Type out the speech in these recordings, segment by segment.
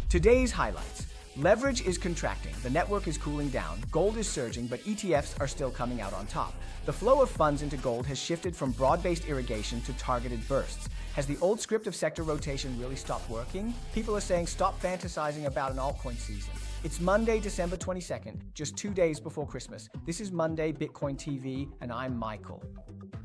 Today's highlights. Leverage is contracting, the network is cooling down, gold is surging, but ETFs are still coming out on top. The flow of funds into gold has shifted from broad-based irrigation to targeted bursts. Has the old script of sector rotation really stopped working? People are saying stop fantasizing about an altcoin season. It's Monday, December 22nd, just 2 days before Christmas. This is Monday BitcoinTV, and I'm Michael.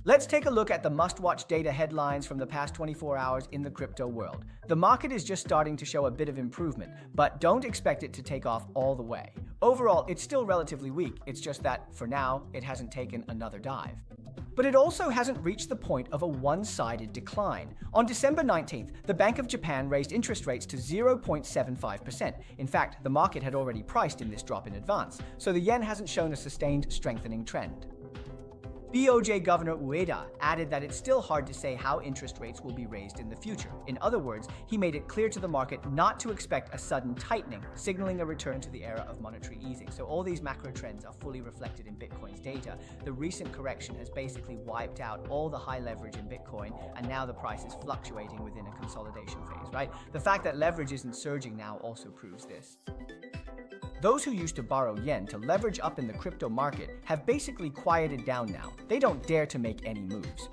Let's take a look at the must-watch data headlines from the past 24 hours in the crypto world. The market is just starting to show a bit of improvement, but don't expect it to take off all the way. Overall, it's still relatively weak. It's just that, for now, it hasn't taken another dive. But it also hasn't reached the point of a one-sided decline. On December 19th, the Bank of Japan raised interest rates to 0.75%. In fact, the market had already priced in this drop in advance, so the yen hasn't shown a sustained strengthening trend. BOJ Governor Ueda added that it's still hard to say how interest rates will be raised in the future. In other words, he made it clear to the market not to expect a sudden tightening, signaling a return to the era of monetary easing. So all these macro trends are fully reflected in Bitcoin's data. The recent correction has basically wiped out all the high leverage in Bitcoin, and now the price is fluctuating within a consolidation phase, right? The fact that leverage isn't surging now also proves this. Those who used to borrow yen to leverage up in the crypto market have basically quieted down now. They don't dare to make any moves.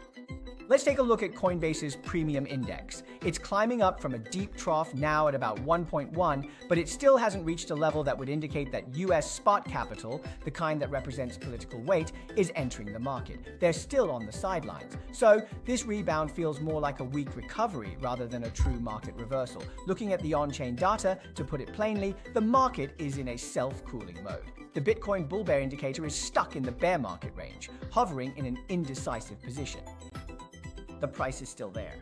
Let's take a look at Coinbase's premium index. It's climbing up from a deep trough now at about 1.1, but it still hasn't reached a level that would indicate that US spot capital, the kind that represents political weight, is entering the market. They're still on the sidelines. So this rebound feels more like a weak recovery rather than a true market reversal. Looking at the on-chain data, to put it plainly, the market is in a self-cooling mode. The Bitcoin bull bear indicator is stuck in the bear market range, hovering in an indecisive position. The price is still there.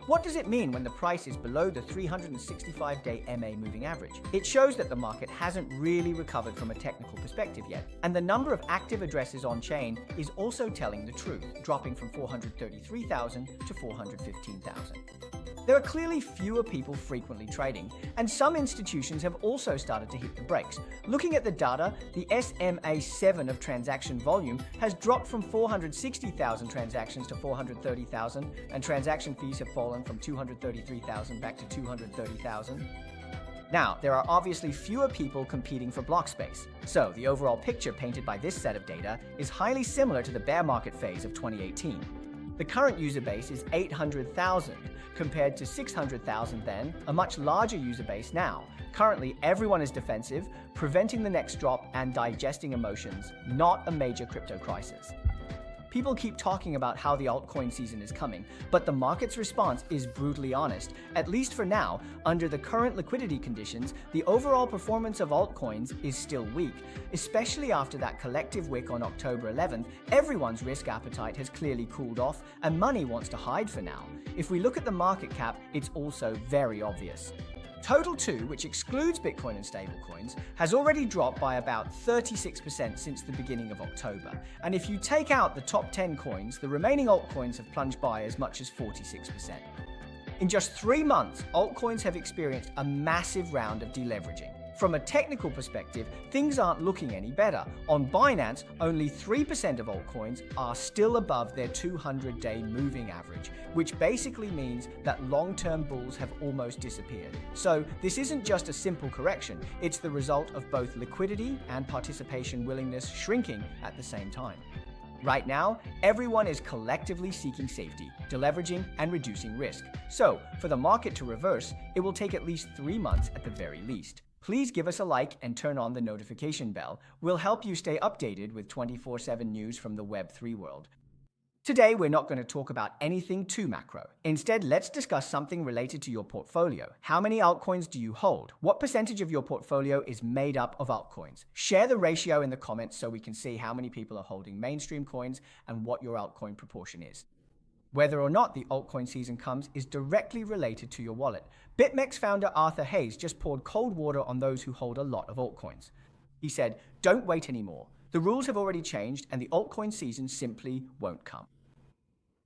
What does it mean when the price is below the 365-day MA moving average? It shows that the market hasn't really recovered from a technical perspective yet, and the number of active addresses on-chain is also telling the truth, dropping from 433,000 to 415,000. There are clearly fewer people frequently trading, and some institutions have also started to hit the brakes. Looking at the data, the SMA7 of transaction volume has dropped from 460,000 transactions to 430,000, and transaction fees have fallen from 233,000 back to 230,000. Now, there are obviously fewer people competing for block space, so the overall picture painted by this set of data is highly similar to the bear market phase of 2018. The current user base is 800,000, compared to 600,000 then, a much larger user base now. Currently, everyone is defensive, preventing the next drop and digesting emotions, not a major crypto crisis. People keep talking about how the altcoin season is coming, but the market's response is brutally honest. At least for now, under the current liquidity conditions, the overall performance of altcoins is still weak. Especially after that collective wick on October 11th, everyone's risk appetite has clearly cooled off, and money wants to hide for now. If we look at the market cap, it's also very obvious. Total 2, which excludes Bitcoin and stablecoins, has already dropped by about 36% since the beginning of October. And if you take out the top 10 coins, the remaining altcoins have plunged by as much as 46%. In just 3 months, altcoins have experienced a massive round of deleveraging. From a technical perspective, things aren't looking any better. On Binance, only 3% of altcoins are still above their 200-day moving average, which basically means that long-term bulls have almost disappeared. So this isn't just a simple correction, it's the result of both liquidity and participation willingness shrinking at the same time. Right now, everyone is collectively seeking safety, deleveraging, and reducing risk. So, for the market to reverse, it will take at least 3 months at the very least. Please give us a like and turn on the notification bell. We'll help you stay updated with 24/7 news from the Web3 world. Today, we're not going to talk about anything too macro. Instead, let's discuss something related to your portfolio. How many altcoins do you hold? What percentage of your portfolio is made up of altcoins? Share the ratio in the comments so we can see how many people are holding mainstream coins and what your altcoin proportion is. Whether or not the altcoin season comes is directly related to your wallet. BitMEX founder Arthur Hayes just poured cold water on those who hold a lot of altcoins. He said, "Don't wait anymore. The rules have already changed and the altcoin season simply won't come."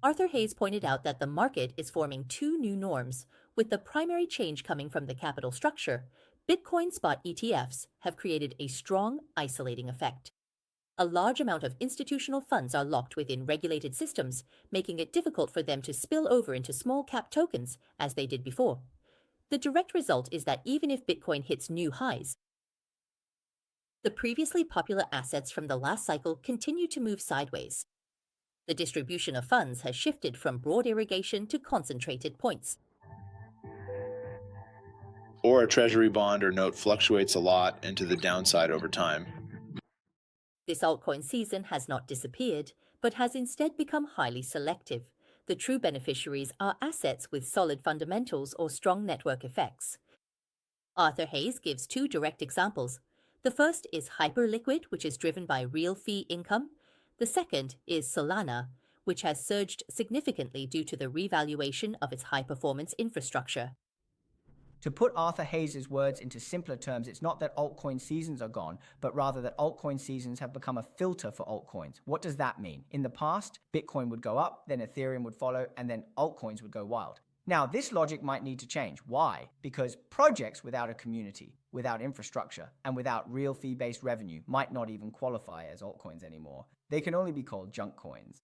Arthur Hayes pointed out that the market is forming 2 new norms, with the primary change coming from the capital structure. Bitcoin spot ETFs have created a strong, isolating effect. A large amount of institutional funds are locked within regulated systems, making it difficult for them to spill over into small-cap tokens as they did before. The direct result is that even if Bitcoin hits new highs, the previously popular assets from the last cycle continue to move sideways. The distribution of funds has shifted from broad irrigation to concentrated points. Or a treasury bond or note fluctuates a lot into the downside over time. This altcoin season has not disappeared, but has instead become highly selective. The true beneficiaries are assets with solid fundamentals or strong network effects. Arthur Hayes gives two direct examples. The first is hyperliquid, which is driven by real fee income. The second is Solana, which has surged significantly due to the revaluation of its high-performance infrastructure. To put Arthur Hayes' words into simpler terms, it's not that altcoin seasons are gone, but rather that altcoin seasons have become a filter for altcoins. What does that mean? In the past, Bitcoin would go up, then Ethereum would follow, and then altcoins would go wild. Now, this logic might need to change. Why? Because projects without a community, without infrastructure, and without real fee-based revenue might not even qualify as altcoins anymore. They can only be called junk coins.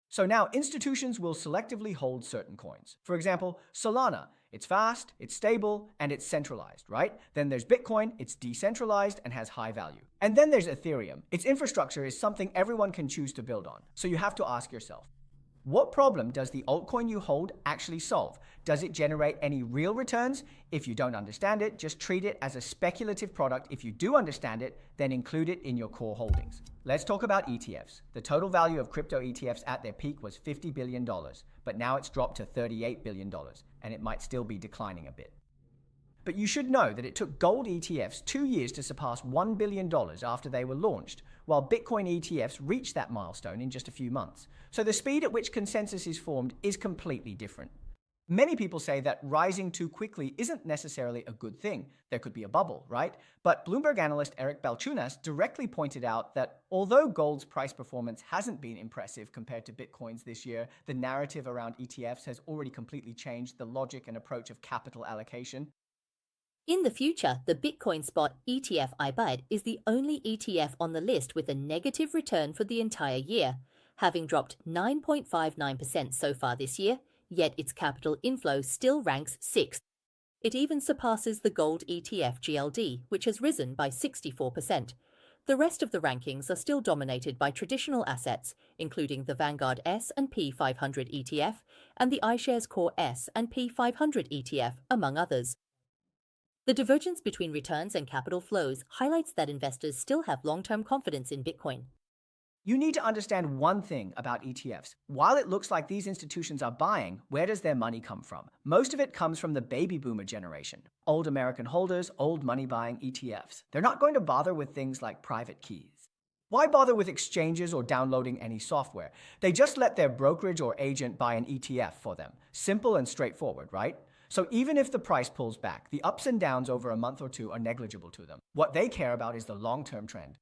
So now institutions will selectively hold certain coins. For example, Solana. It's fast, it's stable, and it's centralized, right? Then there's Bitcoin, it's decentralized and has high value. And then there's Ethereum. Its infrastructure is something everyone can choose to build on. So you have to ask yourself, what problem does the altcoin you hold actually solve? Does it generate any real returns? If you don't understand it, just treat it as a speculative product. If you do understand it, then include it in your core holdings. Let's talk about ETFs. The total value of crypto ETFs at their peak was $50 billion, but now it's dropped to $38 billion, and it might still be declining a bit. But you should know that it took gold ETFs 2 years to surpass $1 billion after they were launched, while Bitcoin ETFs reached that milestone in just a few months. So the speed at which consensus is formed is completely different. Many people say that rising too quickly isn't necessarily a good thing. There could be a bubble, right? But Bloomberg analyst Eric Balchunas directly pointed out that although gold's price performance hasn't been impressive compared to Bitcoin's this year, the narrative around ETFs has already completely changed the logic and approach of capital allocation. In the future, the Bitcoin spot ETF IBID is the only ETF on the list with a negative return for the entire year, having dropped 9.59% so far this year, yet its capital inflow still ranks 6th. It even surpasses the gold ETF GLD, which has risen by 64%. The rest of the rankings are still dominated by traditional assets, including the Vanguard S&P 500 ETF and the iShares Core S&P 500 ETF, among others. The divergence between returns and capital flows highlights that investors still have long-term confidence in Bitcoin. You need to understand one thing about ETFs. While it looks like these institutions are buying, where does their money come from? Most of it comes from the baby boomer generation. Old American holders, old money buying ETFs. They're not going to bother with things like private keys. Why bother with exchanges or downloading any software? They just let their brokerage or agent buy an ETF for them. Simple and straightforward, right? So even if the price pulls back, the ups and downs over a month or two are negligible to them. What they care about is the long-term trend.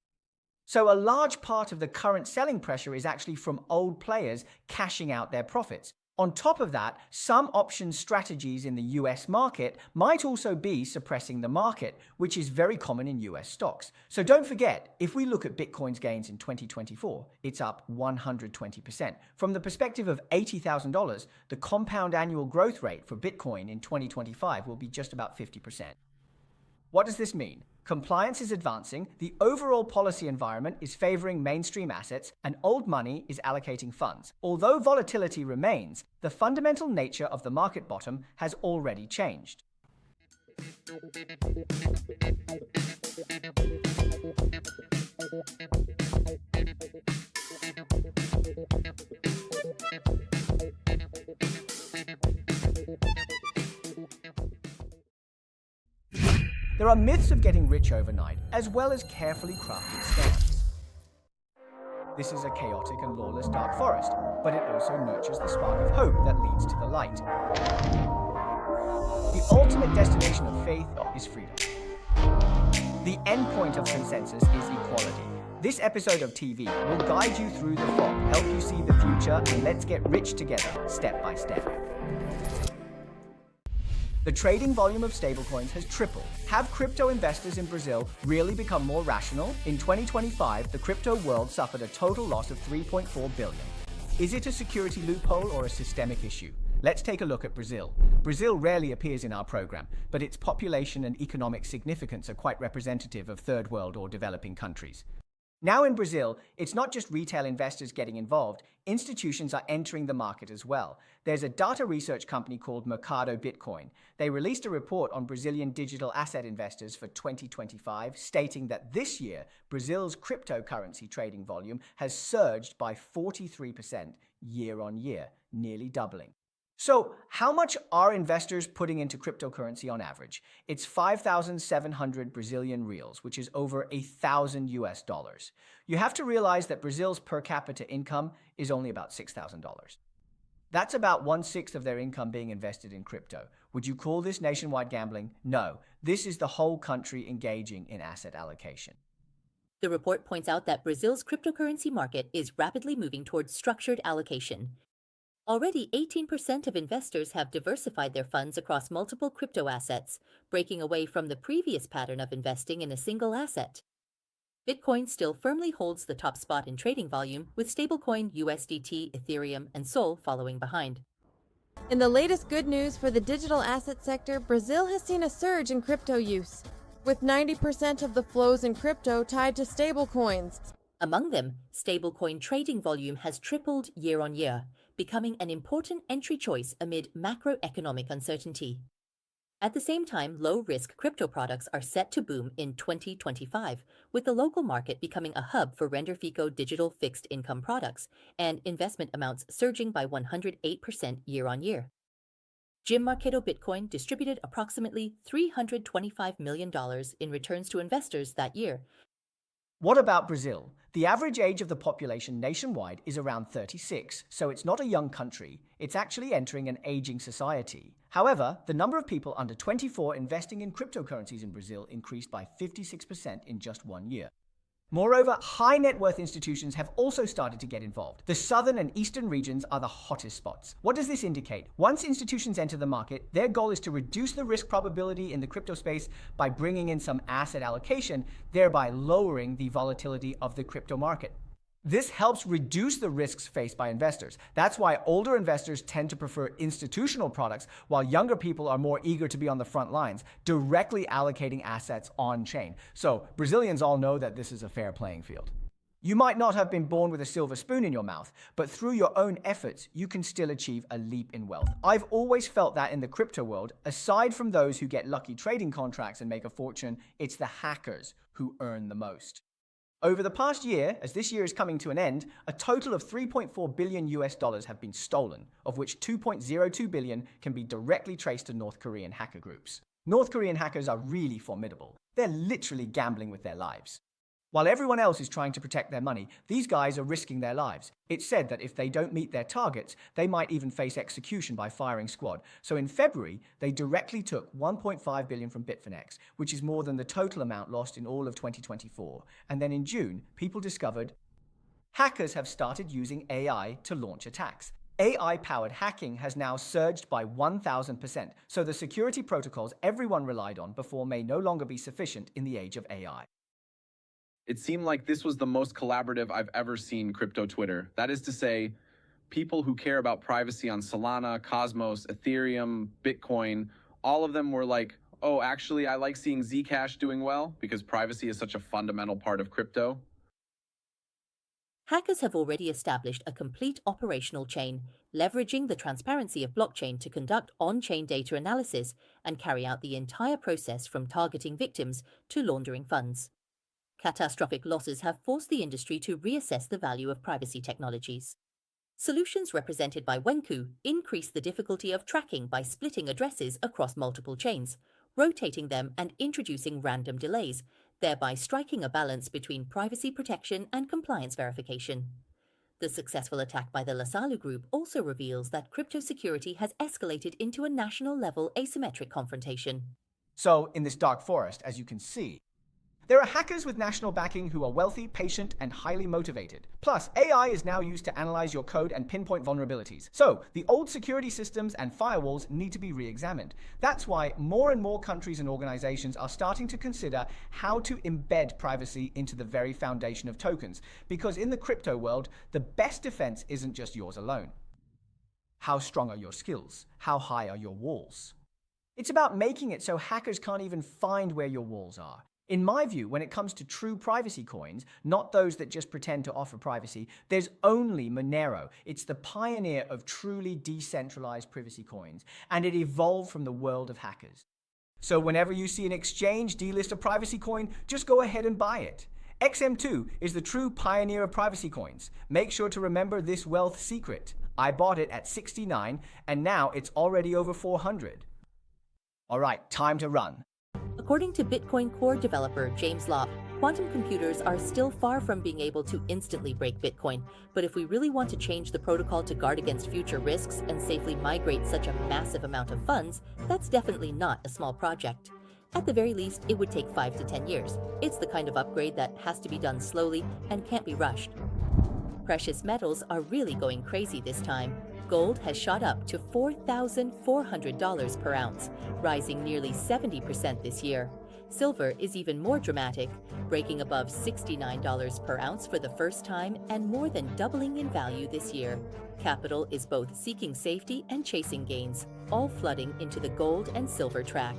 So a large part of the current selling pressure is actually from old players cashing out their profits. On top of that, some option strategies in the US market might also be suppressing the market, which is very common in US stocks. So don't forget, if we look at Bitcoin's gains in 2024, it's up 120%. From the perspective of $80,000, the compound annual growth rate for Bitcoin in 2025 will be just about 50%. What does this mean? Compliance is advancing, the overall policy environment is favoring mainstream assets, and old money is allocating funds. Although volatility remains, the fundamental nature of the market bottom has already changed. There are myths of getting rich overnight, as well as carefully crafted scams. This is a chaotic and lawless dark forest, but it also nurtures the spark of hope that leads to the light. The ultimate destination of faith is freedom. The endpoint of consensus is equality. This episode of TV will guide you through the fog, help you see the future, and let's get rich together, step by step. The trading volume of stablecoins has tripled. Have crypto investors in Brazil really become more rational? In 2025, the crypto world suffered a total loss of $3.4 billion. Is it a security loophole or a systemic issue? Let's take a look at Brazil. Brazil rarely appears in our program, but its population and economic significance are quite representative of third world or developing countries. Now in Brazil, it's not just retail investors getting involved, institutions are entering the market as well. There's a data research company called Mercado Bitcoin. They released a report on Brazilian digital asset investors for 2025, stating that this year, Brazil's cryptocurrency trading volume has surged by 43% year on year, nearly doubling. So, how much are investors putting into cryptocurrency on average? It's 5,700 Brazilian reals, which is over $1,000. You have to realize that Brazil's per capita income is only about $6,000. That's about 1/6 of their income being invested in crypto. Would you call this nationwide gambling? No, this is the whole country engaging in asset allocation. The report points out that Brazil's cryptocurrency market is rapidly moving towards structured allocation. Already, 18% of investors have diversified their funds across multiple crypto assets, breaking away from the previous pattern of investing in a single asset. Bitcoin still firmly holds the top spot in trading volume, with stablecoin USDT, Ethereum, and Sol following behind. In the latest good news for the digital asset sector, Brazil has seen a surge in crypto use, with 90% of the flows in crypto tied to stablecoins. Among them, stablecoin trading volume has tripled year on year, becoming an important entry choice amid macroeconomic uncertainty. At the same time, low-risk crypto products are set to boom in 2025, with the local market becoming a hub for Render Fico digital fixed income products, and investment amounts surging by 108% year on year. Jim Marketo Bitcoin distributed approximately $325 million in returns to investors that year. What about Brazil? The average age of the population nationwide is around 36, so it's not a young country. It's actually entering an aging society. However, the number of people under 24 investing in cryptocurrencies in Brazil increased by 56% in just 1 year. Moreover, high net worth institutions have also started to get involved. The southern and eastern regions are the hottest spots. What does this indicate? Once institutions enter the market, their goal is to reduce the risk probability in the crypto space by bringing in some asset allocation, thereby lowering the volatility of the crypto market. This helps reduce the risks faced by investors. That's why older investors tend to prefer institutional products, while younger people are more eager to be on the front lines, directly allocating assets on-chain. So Brazilians all know that this is a fair playing field. You might not have been born with a silver spoon in your mouth, but through your own efforts, you can still achieve a leap in wealth. I've always felt that in the crypto world, aside from those who get lucky trading contracts and make a fortune, it's the hackers who earn the most. Over the past year, as this year is coming to an end, a total of $3.4 billion have been stolen, of which $2.02 billion can be directly traced to North Korean hacker groups. North Korean hackers are really formidable. They're literally gambling with their lives. While everyone else is trying to protect their money, these guys are risking their lives. It's said that if they don't meet their targets, they might even face execution by firing squad. So in February, they directly took $1.5 billion from Bitfinex, which is more than the total amount lost in all of 2024. And then in June, people discovered hackers have started using AI to launch attacks. AI-powered hacking has now surged by 1,000%, so the security protocols everyone relied on before may no longer be sufficient in the age of AI. It seemed like this was the most collaborative I've ever seen crypto Twitter. That is to say, people who care about privacy on Solana, Cosmos, Ethereum, Bitcoin, all of them were like, oh, actually, I like seeing Zcash doing well because privacy is such a fundamental part of crypto. Hackers have already established a complete operational chain, leveraging the transparency of blockchain to conduct on-chain data analysis and carry out the entire process from targeting victims to laundering funds. Catastrophic losses have forced the industry to reassess the value of privacy technologies. Solutions represented by Wenku increase the difficulty of tracking by splitting addresses across multiple chains, rotating them and introducing random delays, thereby striking a balance between privacy protection and compliance verification. The successful attack by the Lasalu Group also reveals that crypto security has escalated into a national-level asymmetric confrontation. So, in this dark forest, as you can see, there are hackers with national backing who are wealthy, patient, and highly motivated. Plus, AI is now used to analyze your code and pinpoint vulnerabilities. So, the old security systems and firewalls need to be re-examined. That's why more and more countries and organizations are starting to consider how to embed privacy into the very foundation of tokens. Because in the crypto world, the best defense isn't just yours alone. How strong are your skills? How high are your walls? It's about making it so hackers can't even find where your walls are. In my view, when it comes to true privacy coins, not those that just pretend to offer privacy, there's only Monero. It's the pioneer of truly decentralized privacy coins, and it evolved from the world of hackers. So whenever you see an exchange delist a privacy coin, just go ahead and buy it. XM2 is the true pioneer of privacy coins. Make sure to remember this wealth secret. I bought it at 69, and now it's already over 400. All right, time to run. According to Bitcoin core developer James Lopp, quantum computers are still far from being able to instantly break Bitcoin, but if we really want to change the protocol to guard against future risks and safely migrate such a massive amount of funds, that's definitely not a small project. At the very least, it would take 5 to 10 years. It's the kind of upgrade that has to be done slowly and can't be rushed. Precious metals are really going crazy this time. Gold has shot up to $4,400 per ounce, rising nearly 70% this year. Silver is even more dramatic, breaking above $69 per ounce for the first time and more than doubling in value this year. Capital is both seeking safety and chasing gains, all flooding into the gold and silver track.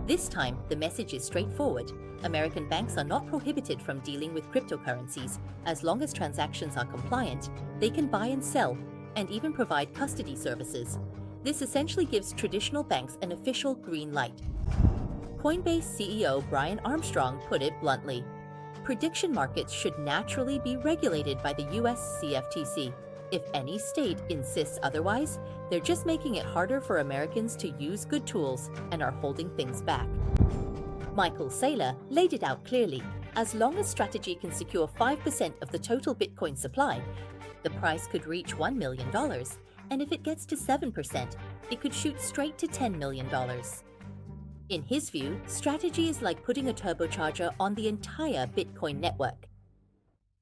This time, the message is straightforward. American banks are not prohibited from dealing with cryptocurrencies. As long as transactions are compliant, they can buy and sell, and even provide custody services. This essentially gives traditional banks an official green light. Coinbase CEO Brian Armstrong put it bluntly. Prediction markets should naturally be regulated by the US CFTC. If any state insists otherwise, they're just making it harder for Americans to use good tools and are holding things back. Michael Saylor laid it out clearly. As long as Strategy can secure 5% of the total Bitcoin supply, the price could reach $1 million, and if it gets to 7%, it could shoot straight to $10 million. In his view, Strategy is like putting a turbocharger on the entire Bitcoin network.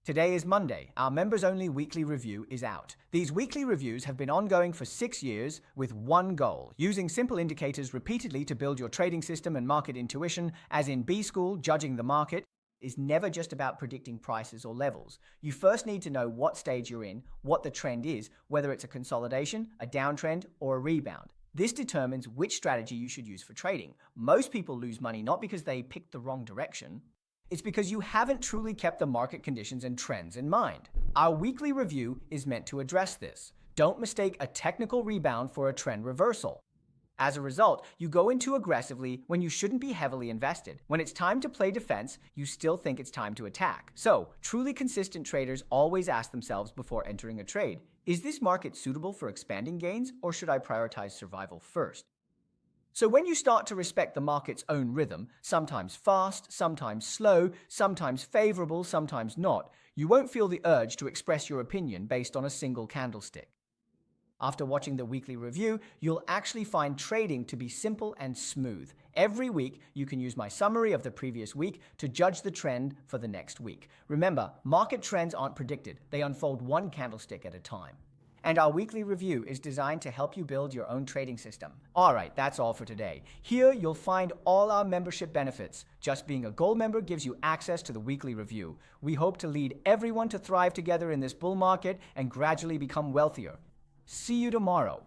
Today is Monday. Our members-only weekly review is out. These weekly reviews have been ongoing for 6 years with one goal: using simple indicators repeatedly to build your trading system and market intuition. As in B-School, judging the market is never just about predicting prices or levels. You first need to know what stage you're in, what the trend is, whether it's a consolidation, a downtrend, or a rebound. This determines which strategy you should use for trading. Most people lose money not because they picked the wrong direction. It's because you haven't truly kept the market conditions and trends in mind. Our weekly review is meant to address this. Don't mistake a technical rebound for a trend reversal. As a result, you go into aggressively when you shouldn't be heavily invested. When it's time to play defense, you still think it's time to attack. So, truly consistent traders always ask themselves before entering a trade, is this market suitable for expanding gains, or should I prioritize survival first? So when you start to respect the market's own rhythm, sometimes fast, sometimes slow, sometimes favorable, sometimes not, you won't feel the urge to express your opinion based on a single candlestick. After watching the weekly review, you'll actually find trading to be simple and smooth. Every week, you can use my summary of the previous week to judge the trend for the next week. Remember, market trends aren't predicted. They unfold one candlestick at a time. And our weekly review is designed to help you build your own trading system. All right, that's all for today. Here, you'll find all our membership benefits. Just being a gold member gives you access to the weekly review. We hope to lead everyone to thrive together in this bull market and gradually become wealthier. See you tomorrow.